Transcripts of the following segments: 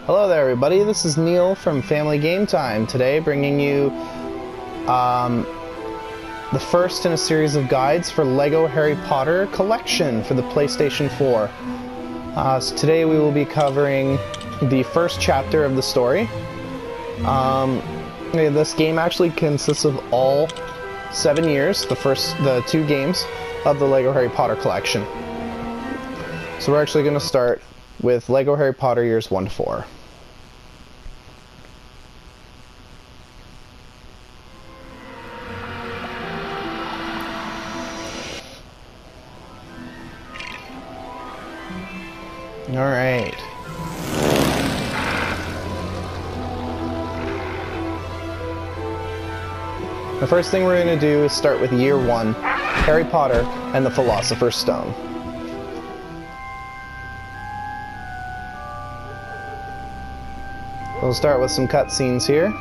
Hello there everybody, this is Neil from Family Game Time, today bringing you the first in a series of guides for LEGO Harry Potter Collection for the PlayStation 4. So today we will be covering the first chapter of the story. This game actually consists of all 7 years, the 2 games of the LEGO Harry Potter Collection. So we're actually going to start with LEGO Harry Potter years 1 to 4. Alright. The first thing we're going to do is start with year 1, Harry Potter and the Philosopher's Stone. We'll start with some cutscenes here.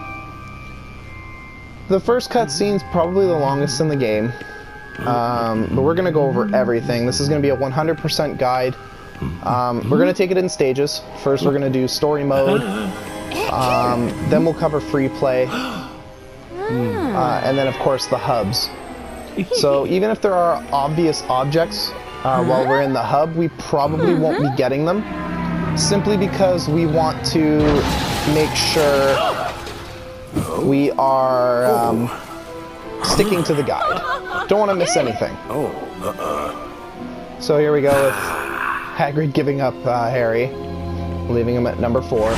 The first cutscene is probably the longest in the game, but we're going to go over everything. This is going to be a 100% guide. We're going to take it in stages. First we're going to do story mode, then we'll cover free play, and then of course the hubs. So even if there are obvious objects while we're in the hub, we probably won't be getting them, simply because we want to make sure we are sticking to the guide. Don't want to miss anything. So here we go with Hagrid giving up Harry, leaving him at number 4.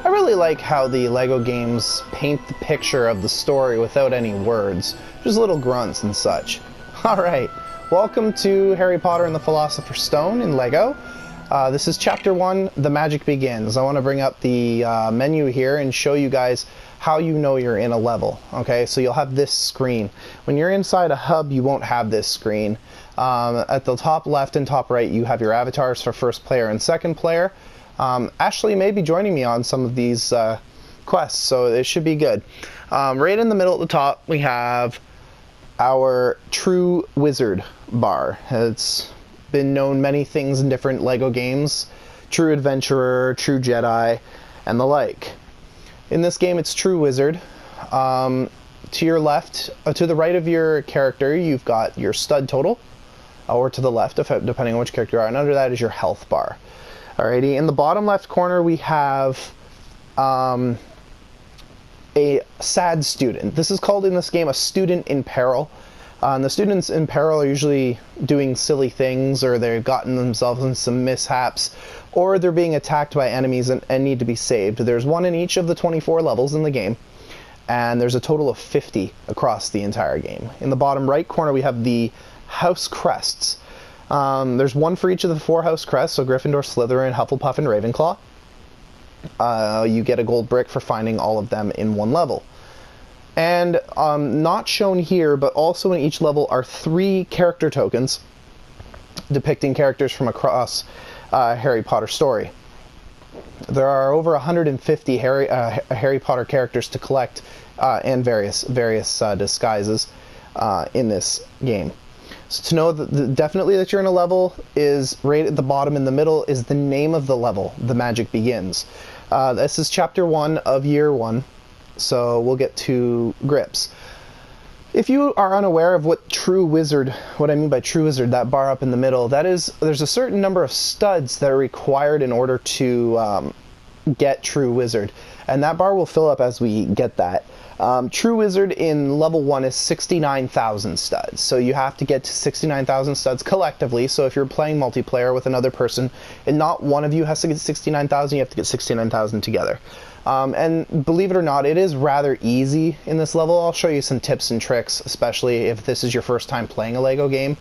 I really like how the LEGO games paint the picture of the story without any words, just little grunts and such. Alright, welcome to Harry Potter and the Philosopher's Stone in LEGO. This is Chapter 1, The Magic Begins. I want to bring up the menu here and show you guys how you know you're in a level. Okay, so you'll have this screen. When you're inside a hub, you won't have this screen. At the top left and top right, you have your avatars for first player and second player. Ashley may be joining me on some of these quests, so it should be good. Right in the middle at the top, we have our True Wizard bar. It's been known many things in different LEGO games. True Adventurer, True Jedi, and the like. In this game, it's True Wizard. To your left, to the right of your character, you've got your stud total, or to the left, depending on which character you are, and under that is your health bar. Alrighty, in the bottom left corner we have a sad student. This is called in this game a student in peril. And the students in peril are usually doing silly things, or they've gotten themselves in some mishaps, or they're being attacked by enemies and need to be saved. There's one in each of the 24 levels in the game, and there's a total of 50 across the entire game. In the bottom right corner we have the house crests. There's one for each of the 4 house crests, so Gryffindor, Slytherin, Hufflepuff, and Ravenclaw. You get a gold brick for finding all of them in one level. And not shown here, but also in each level, are 3 character tokens depicting characters from across Harry Potter story. There are over 150 Harry Potter characters to collect, and various disguises in this game. So to know that definitely that you're in a level is right at the bottom in the middle is the name of the level, The Magic Begins. This is Chapter 1 of Year 1, so we'll get to grips. If you are unaware of what I mean by True Wizard, that bar up in the middle, that is, there's a certain number of studs that are required in order to get True Wizard, and that bar will fill up as we get that. True Wizard in level 1 is 69,000 studs, so you have to get to 69,000 studs collectively. So if you're playing multiplayer with another person and not one of you has to get 69,000, you have to get 69,000 together. And believe it or not, it is rather easy in this level. I'll show you some tips and tricks, especially if this is your first time playing a LEGO game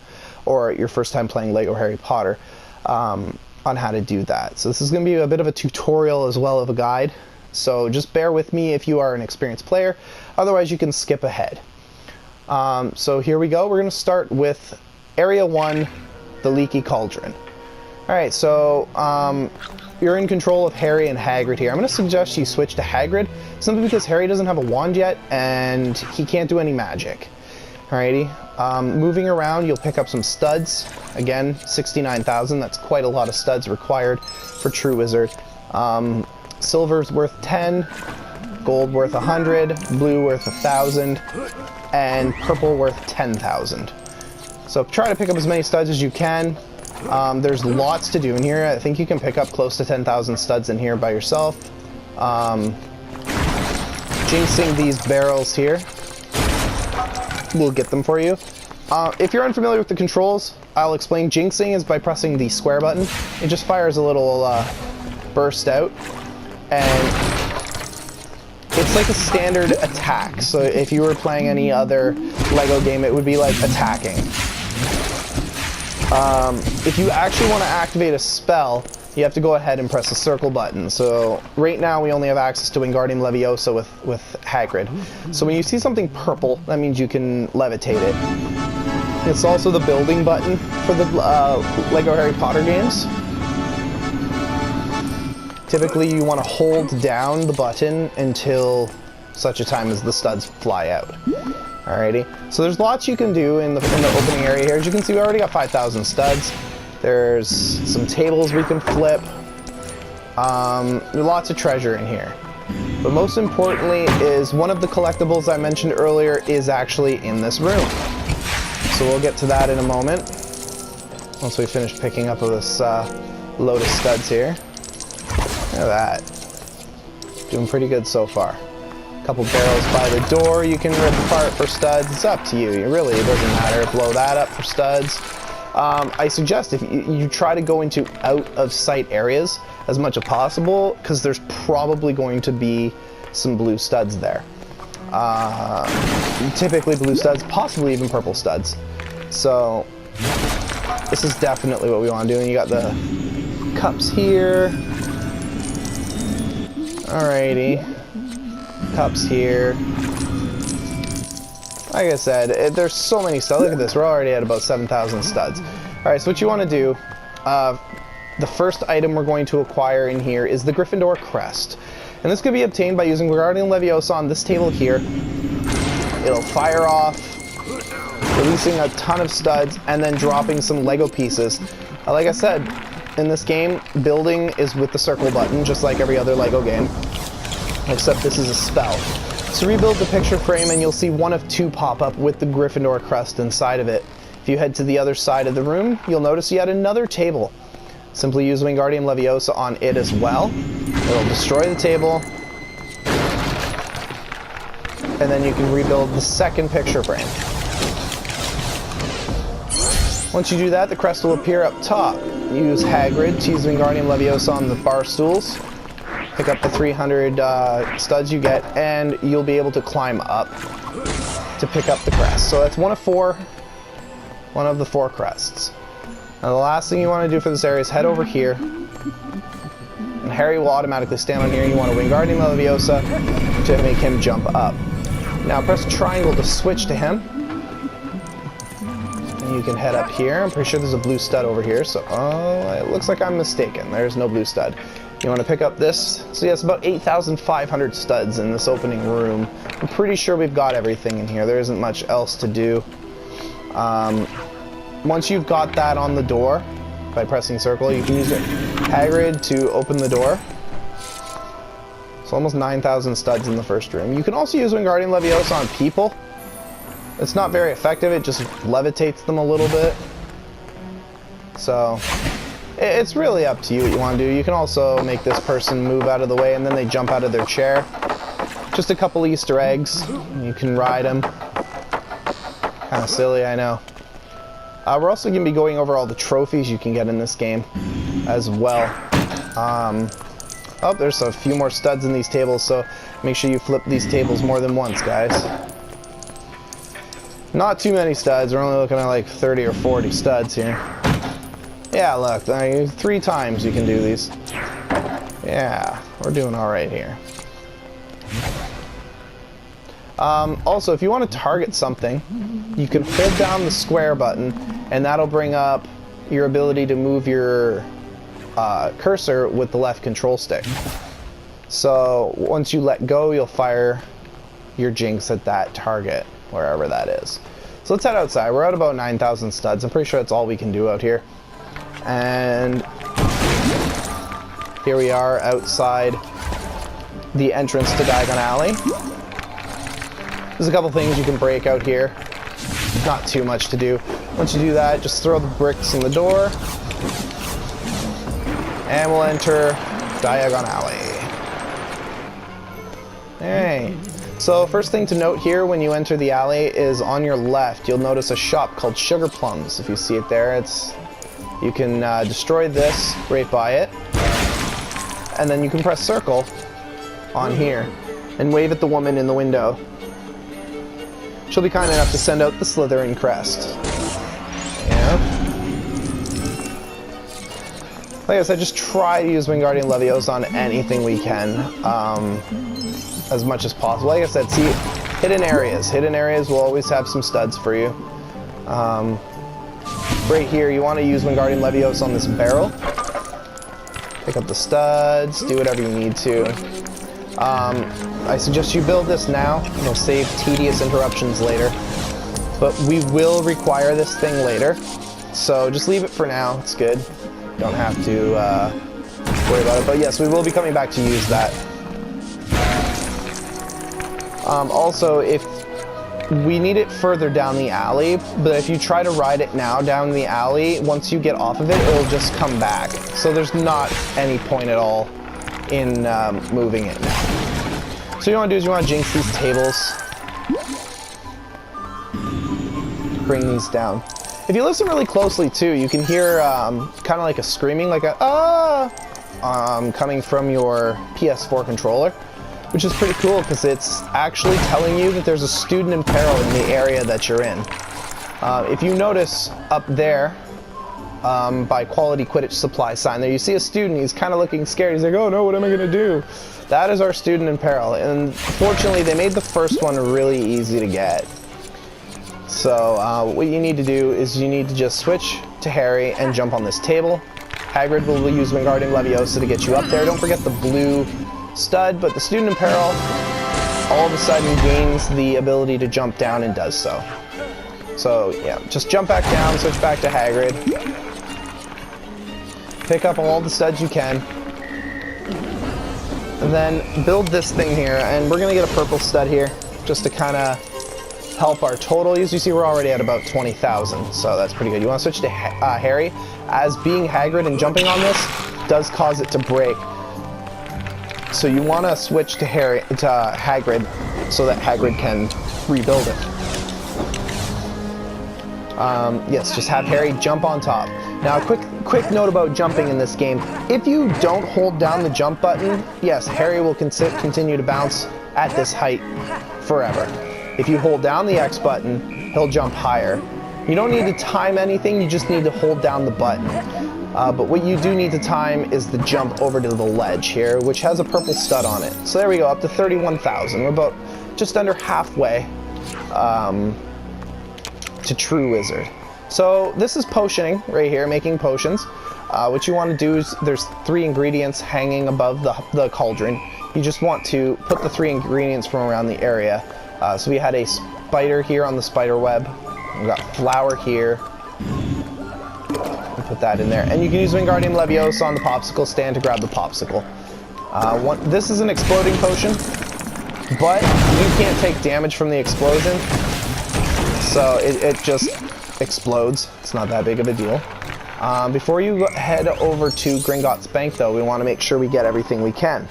or your first time playing LEGO Harry Potter, on how to do that. So this is going to be a bit of a tutorial as well as a guide. So just bear with me if you are an experienced player, otherwise you can skip ahead. So here we go, we're going to start with Area 1, the Leaky Cauldron. Alright, so you're in control of Harry and Hagrid here. I'm going to suggest you switch to Hagrid, simply because Harry doesn't have a wand yet, and he can't do any magic. Alrighty. Moving around, you'll pick up some studs. Again, 69,000. That's quite a lot of studs required for True Wizard. Silver's worth 10, gold worth 100, blue worth 1,000, and purple worth 10,000. So try to pick up as many studs as you can. There's lots to do in here. I think you can pick up close to 10,000 studs in here by yourself. Jinxing these barrels here will get them for you. If you're unfamiliar with the controls, I'll explain. Jinxing is by pressing the square button. It just fires a little burst out, and it's like a standard attack. So if you were playing any other Lego game, it would be like attacking. If you actually want to activate a spell, you have to go ahead and press the circle button. So right now we only have access to Wingardium Leviosa with Hagrid. So when you see something purple, that means you can levitate it. It's also the building button for the Lego Harry Potter games. Typically you want to hold down the button until such a time as the studs fly out. Alrighty, so there's lots you can do in the opening area here. As you can see, we already got 5,000 studs. There's some tables we can flip. There's lots of treasure in here. But most importantly is one of the collectibles I mentioned earlier is actually in this room. So we'll get to that in a moment, once we finish picking up this load of studs here. Look at that. Doing pretty good so far. Couple barrels by the door you can rip apart for studs. It's up to you. It doesn't matter. Blow that up for studs. I suggest if you try to go into out of sight areas as much as possible, because there's probably going to be some blue studs there. Typically blue studs, possibly even purple studs. So this is definitely what we want to do. And you got the cups here. Alrighty. Cups here. Like I said, there's so many studs. Look at this, we're already at about 7,000 studs. Alright, so what you want to do, the first item we're going to acquire in here is the Gryffindor crest. And this can be obtained by using Wingardium Leviosa on this table here. It'll fire off, releasing a ton of studs, and then dropping some Lego pieces. Like I said, in this game, building is with the circle button, just like every other Lego game. Except this is a spell. So rebuild the picture frame and you'll see one of two pop up with the Gryffindor crest inside of it. If you head to the other side of the room, you'll notice yet another table. Simply use Wingardium Leviosa on it as well. It'll destroy the table. And then you can rebuild the second picture frame. Once you do that, the crest will appear up top. Use Hagrid to use Wingardium Leviosa on the bar stools. Pick up the 300 studs you get, and you'll be able to climb up to pick up the crest. So that's one of the four crests. Now the last thing you want to do for this area is head over here, and Harry will automatically stand on here. You want to Wingardium Leviosa to make him jump up. Now press triangle to switch to him, and you can head up here. I'm pretty sure there's a blue stud over here, so it looks like I'm mistaken. There's no blue stud. You want to pick up this. So yes, about 8,500 studs in this opening room. I'm pretty sure we've got everything in here. There isn't much else to do. Once you've got that on the door, by pressing circle, you can use Hagrid to open the door. So almost 9,000 studs in the first room. You can also use Wingardium Leviosa on people. It's not very effective. It just levitates them a little bit. So it's really up to you what you want to do. You can also make this person move out of the way and then they jump out of their chair. Just a couple Easter eggs. You can ride them. Kind of silly, I know. We're also going to be going over all the trophies you can get in this game as well. Oh, there's a few more studs in these tables, so make sure you flip these tables more than once, guys. Not too many studs. We're only looking at like 30 or 40 studs here. Yeah, look, 3 times you can do these. Yeah, we're doing all right here. Also, if you want to target something, you can hold down the square button, and that'll bring up your ability to move your cursor with the left control stick. So once you let go, you'll fire your Jinx at that target, wherever that is. So let's head outside. We're at about 9,000 studs. I'm pretty sure that's all we can do out here. And here we are outside the entrance to Diagon Alley. There's a couple things you can break out here. Not too much to do. Once you do that, just throw the bricks in the door. And we'll enter Diagon Alley. Hey. So first thing to note here when you enter the alley is on your left, you'll notice a shop called Sugar Plums. If you see it there, you can destroy this right by it. And then you can press circle on here and wave at the woman in the window. She'll be kind enough to send out the Slytherin crest. Yeah. Like I said, just try to use Wingardium Leviosa on anything we can, as much as possible. Like I said, see, hidden areas. Hidden areas will always have some studs for you. Right here, you want to use Wingardium Leviosa on this barrel. Pick up the studs, do whatever you need to. I suggest you build this now. It'll save tedious interruptions later. But we will require this thing later. So just leave it for now. It's good. Don't have to worry about it. But yes, we will be coming back to use that. Also, if we need it further down the alley, but if you try to ride it now down the alley, once you get off of it, it'll just come back. So there's not any point at all in moving it now. So what you want to do is you want to jinx these tables. Bring these down. If you listen really closely too, you can hear kind of like a screaming, like a coming from your PS4 controller, which is pretty cool because it's actually telling you that there's a student in peril in the area that you're in. If you notice up there, by Quality Quidditch Supply sign there, you see a student, he's kind of looking scared. He's like, oh no, what am I going to do? That is our student in peril, and fortunately they made the first one really easy to get. So what you need to do is you need to just switch to Harry and jump on this table. Hagrid will use Wingardium Leviosa to get you up there. Don't forget the blue stud, but the student in peril all of a sudden gains the ability to jump down and does so. So yeah, just jump back down, switch back to Hagrid. Pick up all the studs you can. And then build this thing here, and we're going to get a purple stud here, just to kind of help our total. As you see, we're already at about 20,000, so that's pretty good. You want to switch to Harry, as being Hagrid and jumping on this does cause it to break. So you want to switch to Hagrid, so that Hagrid can rebuild it. Yes, just have Harry jump on top. Now, quick note about jumping in this game. If you don't hold down the jump button, yes, Harry will continue to bounce at this height forever. If you hold down the X button, he'll jump higher. You don't need to time anything, you just need to hold down the button. But what you do need to time is the jump over to the ledge here, which has a purple stud on it. So there we go, up to 31,000. We're about just under halfway to True Wizard. So this is potioning right here, making potions. What you want to do is, there's 3 ingredients hanging above the cauldron. You just want to put the 3 ingredients from around the area. So we had a spider here on the spider web. We've got flour here. Put that in there. And you can use Wingardium Leviosa on the popsicle stand to grab the popsicle. This is an exploding potion, but you can't take damage from the explosion. So it just explodes. It's not that big of a deal. Before you head over to Gringotts Bank, though, we want to make sure we get everything we can.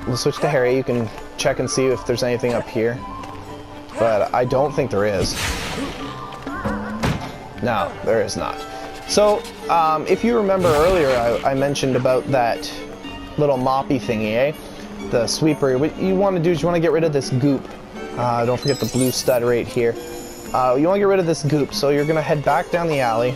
We'll switch to Harry. You can check and see if there's anything up here. But I don't think there is. No, there is not. So, if you remember earlier, I mentioned about that little moppy thingy, eh? The sweeper. What you want to do is you want to get rid of this goop. Don't forget the blue stud right here. You want to get rid of this goop, so you're going to head back down the alley.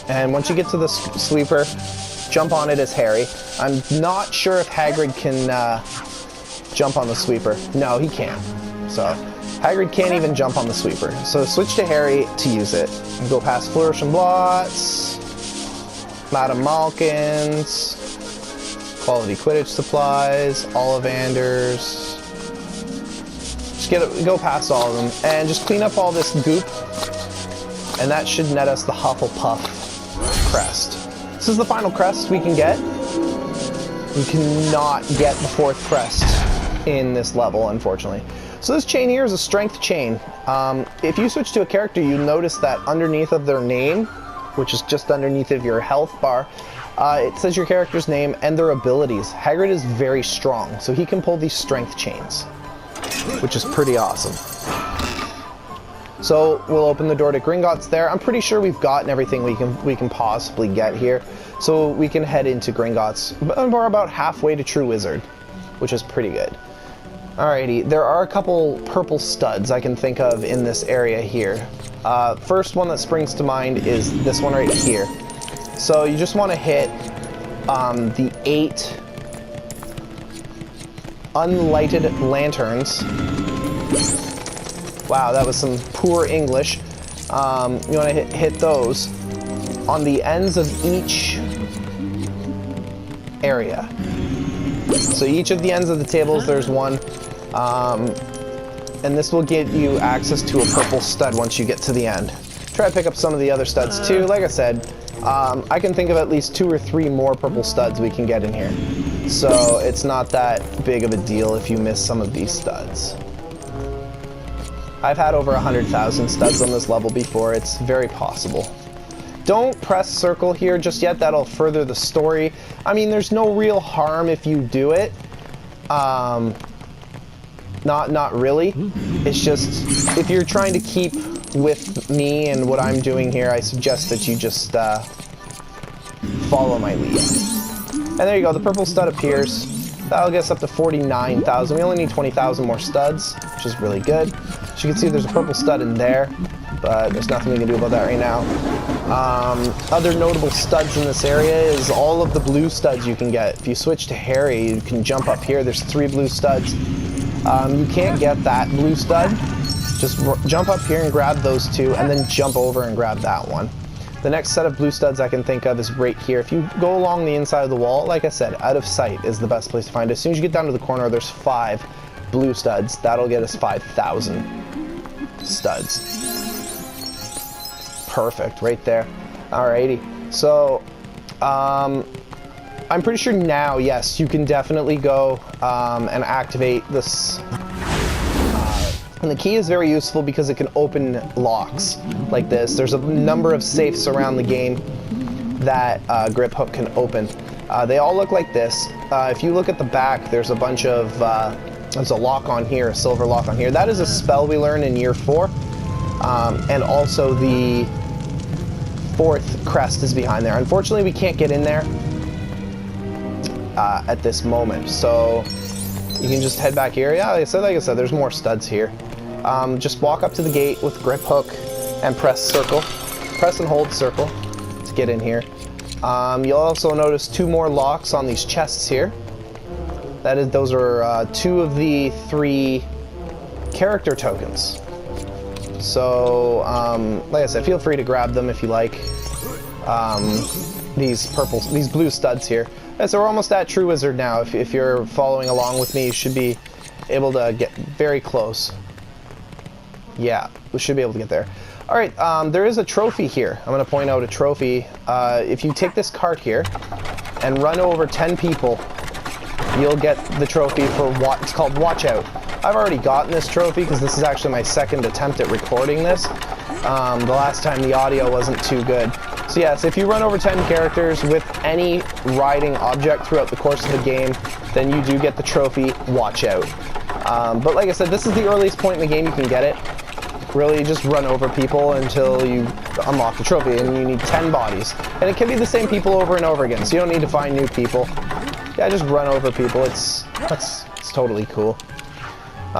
And once you get to the sweeper, jump on it as Harry. I'm not sure if Hagrid can jump on the sweeper. No, he can't. So Hagrid can't even jump on the sweeper. So switch to Harry to use it. And go past Flourish and Blots, Madame Malkin's, quality Quidditch supplies, Ollivanders. Just go past all of them and just clean up all this goop, and that should net us the Hufflepuff crest. This is the final crest we can get. You cannot get the 4th crest in this level, unfortunately. So this chain here is a strength chain. If you switch to a character, you notice that underneath of their name, which is just underneath of your health bar, it says your character's name and their abilities. Hagrid is very strong, so he can pull these strength chains, which is pretty awesome. So we'll open the door to Gringotts there. I'm pretty sure we've gotten everything we can possibly get here, so we can head into Gringotts. We're about halfway to True Wizard, which is pretty good. Alrighty, there are a couple purple studs I can think of in this area here. First one that springs to mind is this one right here. So you just want to hit the 8 unlighted lanterns. Wow, that was some poor English. You want to hit those on the ends of each area. So each of the ends of the tables, there's one. And this will give you access to a purple stud once you get to the end. Try to pick up some of the other studs too. Like I said, I can think of at least 2 or 3 more purple studs we can get in here. So it's not that big of a deal if you miss some of these studs. I've had over 100,000 studs on this level before. It's very possible. Don't press circle here just yet. That'll further the story. I mean, there's no real harm if you do it. Not really. It's just, if you're trying to keep with me and what I'm doing here, I suggest that you just follow my lead. And there you go, the purple stud appears. That'll get us up to 49,000. We only need 20,000 more studs, which is really good. As you can see, there's a purple stud in there, but there's nothing we can do about that right now. Other notable studs in this area is all of the blue studs you can get. If you switch to Harry, you can jump up here. There's 3 blue studs. You can't get that blue stud. Just jump up here and grab those 2, and then jump over and grab that one. The next set of blue studs I can think of is right here. If you go along the inside of the wall, like I said, out of sight is the best place to find it. As soon as you get down to the corner, there's 5 blue studs. That'll get us 5,000 studs. Perfect, right there. Alrighty. So, I'm pretty sure now, yes, you can definitely go and activate this. And the key is very useful because it can open locks like this. There's a number of safes around the game that Grip Hook can open. They all look like this. If you look at the back, there's a bunch of, there's a lock on here, a silver lock on here. That is a spell we learn in year 4. And also the 4th crest is behind there. Unfortunately, we can't get in there at this moment. So you can just head back here. Yeah, like I said, there's more studs here. Just walk up to the gate with Grip Hook and press circle. Press and hold circle to get in here. You'll also notice 2 more locks on these chests here. Those are 2 of the 3 character tokens. So, like I said, feel free to grab them if you like. These blue studs here. And so we're almost at True Wizard now. If you're following along with me, you should be able to get very close. Yeah, we should be able to get there. All right, there is a trophy here. I'm going to point out a trophy. If you take this cart here and run over 10 people, you'll get the trophy for it's called Watch Out. I've already gotten this trophy because this is actually my 2nd attempt at recording this. The last time the audio wasn't too good. So yes, if you run over 10 characters with any riding object throughout the course of the game, then you do get the trophy Watch Out. But like I said, this is the earliest point in the game you can get it. Really, just run over people until you unlock the trophy, and you need 10 bodies. And it can be the same people over and over again, so you don't need to find new people. Yeah, just run over people. It's totally cool.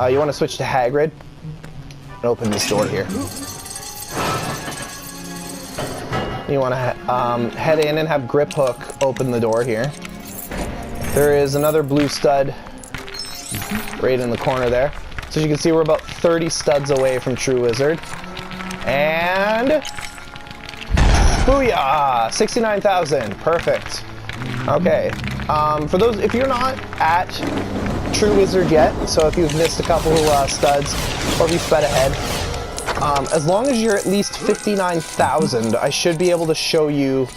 You want to switch to Hagrid and open this door here. You want to head in and have Grip Hook open the door here. There is another blue stud right in the corner there. So as you can see, we're about 30 studs away from True Wizard. And booyah! 69,000. Perfect. Okay. For those, if you're not at True Wizard yet, so if you've missed a couple studs, or if you sped ahead, as long as you're at least 59,000, I should be able to show you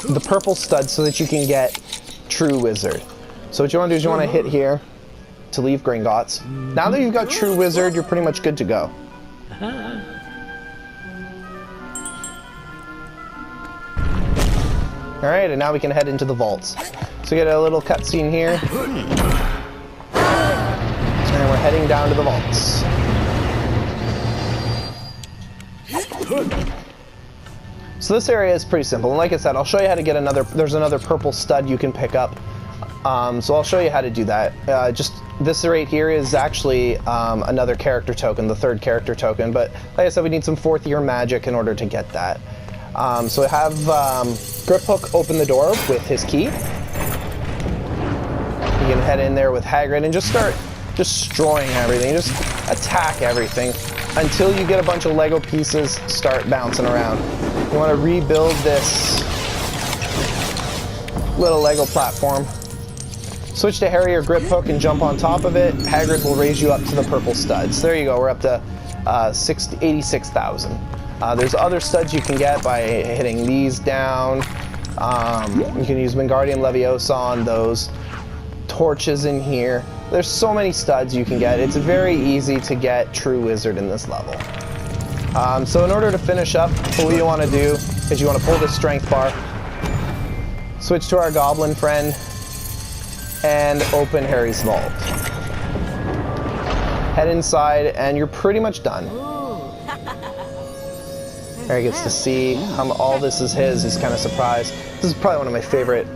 the purple studs so that you can get True Wizard. So what you want to do is you want to hit here to leave Gringotts. Now that you've got True Wizard, you're pretty much good to go. Alright, and now we can head into the vaults. So we get a little cutscene here. And we're heading down to the vaults. So this area is pretty simple, and like I said, I'll show you how to get there's another purple stud you can pick up. So I'll show you how to do that. Just this right here is actually another character token, the third character token, but like I said, we need some 4th year magic in order to get that. So I have Griphook open the door with his key. You can head in there with Hagrid and just start destroying everything. Just attack everything until you get a bunch of Lego pieces start bouncing around. You want to rebuild this little Lego platform. Switch to Harry or Griphook and jump on top of it. Hagrid will raise you up to the purple studs. There you go, we're up to 86,000. There's other studs you can get by hitting these down. You can use Wingardium Leviosa on those. Torches in here. There's so many studs you can get. It's very easy to get True Wizard in this level. So in order to finish up, what you want to do is you want to pull the strength bar, switch to our goblin friend, and open Harry's vault. Head inside and you're pretty much done. Harry gets to see all this is his. He's kind of surprised. This is probably one of my favorite.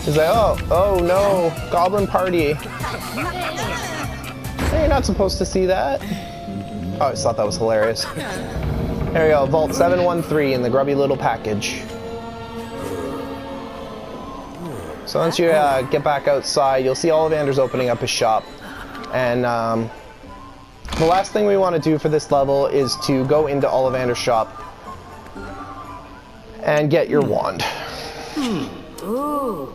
He's like, oh no, goblin party. Hey, you're not supposed to see that. Oh, I just thought that was hilarious. There we go, Vault 713 in the grubby little package. So once you get back outside, you'll see Ollivander's opening up his shop. And the last thing we want to do for this level is to go into Ollivander's shop and get your wand. Ooh.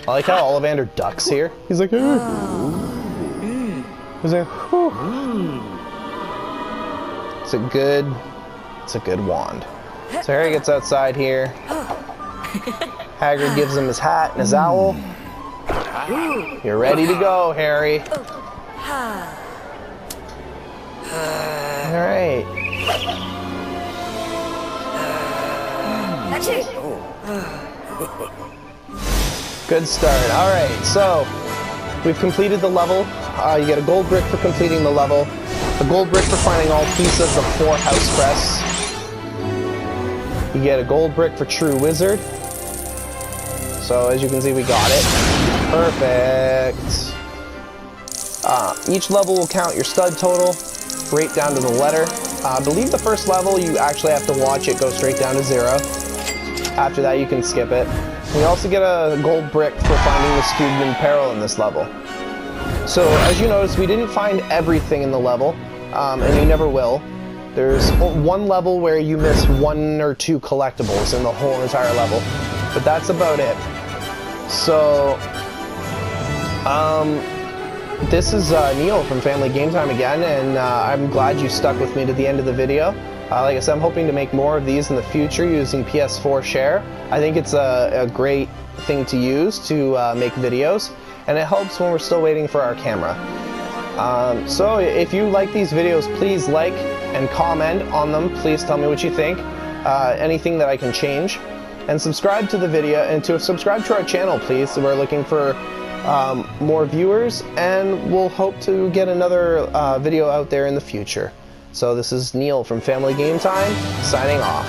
I like how Ollivander ducks here. He's like, he's like, it's a good wand. So Harry gets outside here. Hagrid gives him his hat and his owl. You're ready to go, Harry. All right. Good start. All right, so we've completed the level. You get a gold brick for completing the level, a gold brick for finding all pieces of 4 house crests. You get a gold brick for True Wizard. So as you can see, we got it. Perfect. Each level will count your stud total, right down to the letter. I believe the first level you actually have to watch it go straight down to 0. After that you can skip it. We also get a gold brick for finding the student in peril in this level. So as you notice, we didn't find everything in the level, and you never will. There's one level where you miss 1 or 2 collectibles in the whole entire level, but that's about it. So, this is Neil from Family Game Time again, and I'm glad you stuck with me to the end of the video. Like I said, I'm hoping to make more of these in the future using PS4 Share. I think it's a great thing to use to make videos, and it helps when we're still waiting for our camera. So if you like these videos, please like and comment on them. Please tell me what you think, anything that I can change, and subscribe to the video, and to subscribe to our channel, please. We're looking for more viewers, and we'll hope to get another video out there in the future. So this is Neil from Family Game Time, signing off.